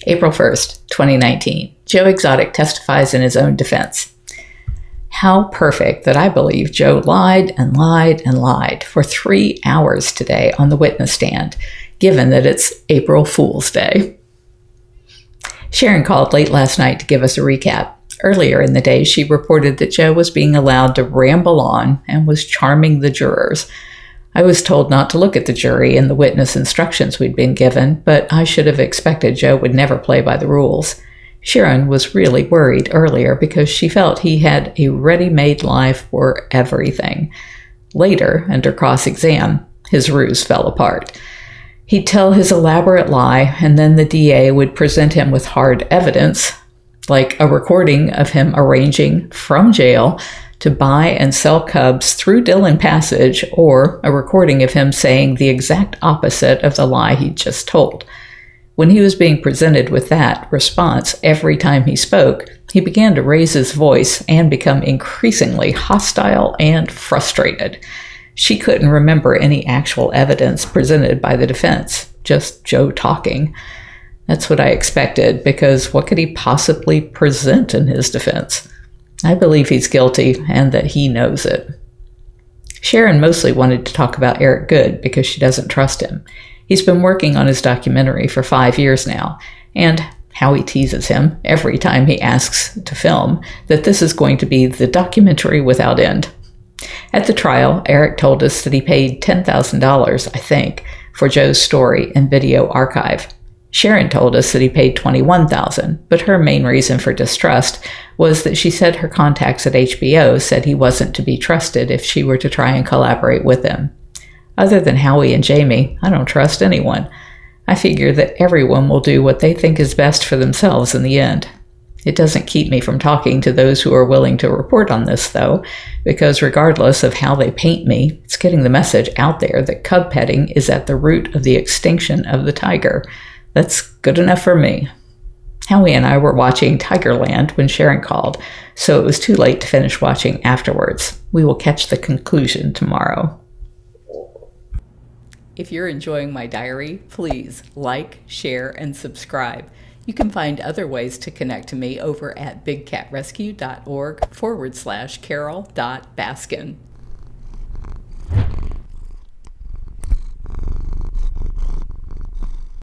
April 1st, 2019. Joe Exotic testifies in his own defense. How perfect that I believe Joe lied and lied and lied for 3 hours today on the witness stand, given that it's April Fool's Day. Sharon called late last night to give us a recap. Earlier in the day, she reported that Joe was being allowed to ramble on and was charming the jurors. I was told not to look at the jury and the witness instructions we'd been given, but I should have expected Joe would never play by the rules. Sharon was really worried earlier because she felt he had a ready-made lie for everything. Later, under cross-exam, his ruse fell apart. He'd tell his elaborate lie, and then the DA would present him with hard evidence, like a recording of him arranging from jail to buy and sell cubs through Dillon Passage, or a recording of him saying the exact opposite of the lie he'd just told. When he was being presented with that response every time he spoke, he began to raise his voice and become increasingly hostile and frustrated. She couldn't remember any actual evidence presented by the defense, just Joe talking. That's what I expected, because what could he possibly present in his defense? I believe he's guilty and that he knows it. Sharon mostly wanted to talk about Eric Goode because she doesn't trust him. He's been working on his documentary for 5 years now, and how he teases him every time he asks to film that this is going to be the documentary without end. At the trial, Eric told us that he paid $10,000, I think, for Joe's story and video archive. Sharon told us that he paid $21,000, but her main reason for distrust was that she said her contacts at HBO said he wasn't to be trusted if she were to try and collaborate with him. Other than Howie and Jamie, I don't trust anyone. I figure that everyone will do what they think is best for themselves in the end. It doesn't keep me from talking to those who are willing to report on this, though, because regardless of how they paint me, it's getting the message out there that cub petting is at the root of the extinction of the tiger. That's good enough for me. Howie and I were watching Tigerland when Sharon called, so it was too late to finish watching afterwards. We will catch the conclusion tomorrow. If you're enjoying my diary, please like, share, and subscribe. You can find other ways to connect to me over at bigcatrescue.org/Carole.Baskin.